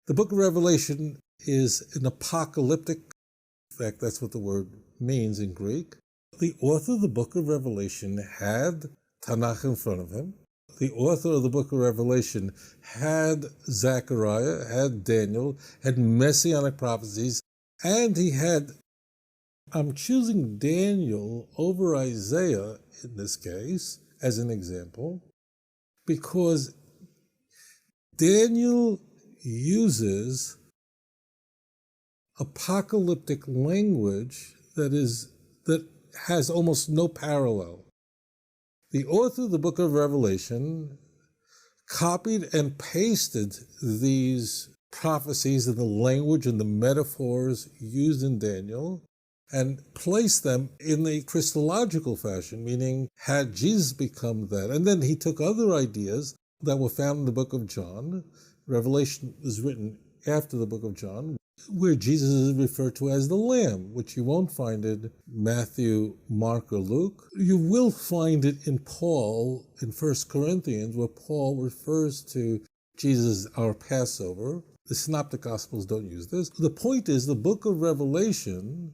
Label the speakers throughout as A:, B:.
A: The book of Revelation is an apocalyptic, in fact, that's what the word means in Greek. The author of the book of Revelation had Tanakh in front of him. The author of the book of Revelation had Zechariah, had Daniel, had messianic prophecies, and he had, I'm choosing Daniel over Isaiah in this case as an example, because Daniel uses apocalyptic language that has almost no parallel. The author of the book of Revelation copied and pasted these prophecies and the language and the metaphors used in Daniel and placed them in a Christological fashion, meaning had Jesus become that? And then he took other ideas that were found in the book of John. Revelation was written after the book of John, where Jesus is referred to as the Lamb, which you won't find in Matthew, Mark, or Luke. You will find it in Paul, in 1 Corinthians, where Paul refers to Jesus as our Passover. The Synoptic Gospels don't use this. The point is, the book of Revelation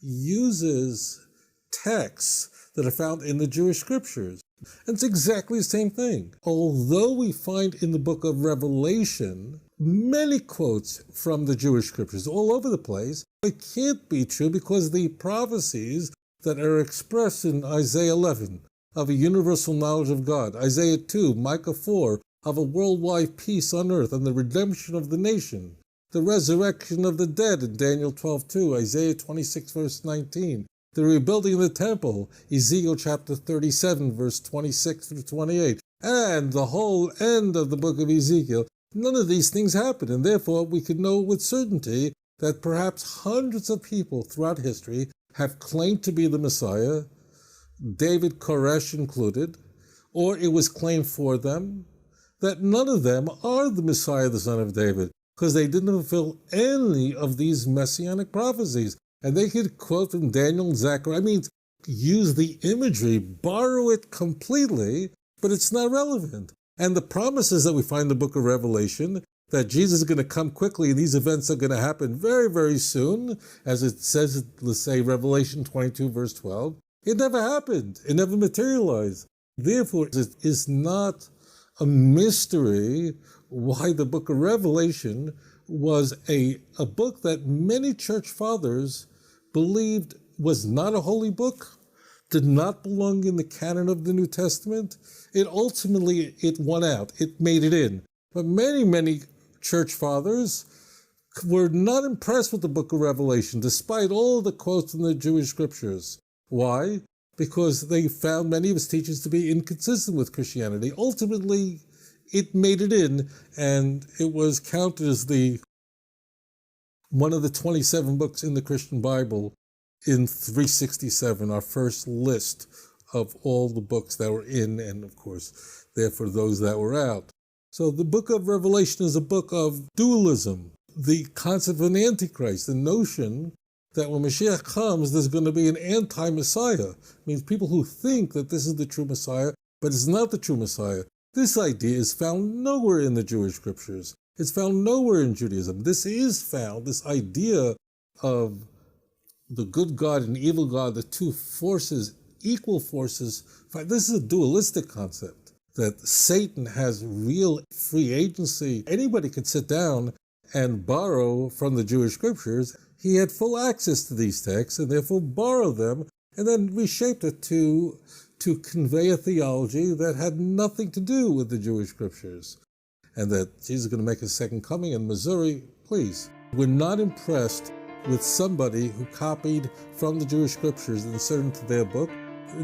A: uses texts that are found in the Jewish scriptures. And it's exactly the same thing. Although we find in the book of Revelation many quotes from the Jewish scriptures all over the place, it can't be true because the prophecies that are expressed in Isaiah 11 of a universal knowledge of God, Isaiah 2, Micah 4, of a worldwide peace on earth and the redemption of the nation, the resurrection of the dead in Daniel 12:2, Isaiah 26, verse 19, the rebuilding of the temple, Ezekiel chapter 37, verse 26 through 28, and the whole end of the book of Ezekiel. None of these things happen, and therefore we can know with certainty that perhaps hundreds of people throughout history have claimed to be the Messiah, David Koresh included, or it was claimed for them, that none of them are the Messiah, the son of David, because they didn't fulfill any of these messianic prophecies. And they could quote from Daniel and Zechariah. I mean, use the imagery, borrow it completely, but it's not relevant. And the promises that we find in the book of Revelation, that Jesus is going to come quickly, these events are going to happen very, very soon, as it says, let's say, Revelation 22, verse 12, it never happened. It never materialized. Therefore, it is not a mystery why the book of Revelation was a book that many church fathers believed was not a holy book, did not belong in the canon of the New Testament. It won out. It made it in. But many church fathers were not impressed with the book of Revelation, despite all the quotes from the Jewish scriptures. Why? Because they found many of its teachings to be inconsistent with Christianity. Ultimately, it made it in, and it was counted as one of the 27 books in the Christian Bible in 367, our first list of all the books that were in, and of course, therefore those that were out. So the book of Revelation is a book of dualism, the concept of an antichrist, the notion that when Mashiach comes, there's going to be an anti-Messiah. It means people who think that this is the true Messiah, but it's not the true Messiah. This idea is found nowhere in the Jewish scriptures. It's found nowhere in Judaism. This idea of the good God and evil God, the two forces, equal forces. This is a dualistic concept, that Satan has real free agency. Anybody could sit down and borrow from the Jewish scriptures. He had full access to these texts and therefore borrow them and then reshaped it to convey a theology that had nothing to do with the Jewish scriptures. And that Jesus is going to make his second coming in Missouri, please. We're not impressed with somebody who copied from the Jewish scriptures and inserted into their book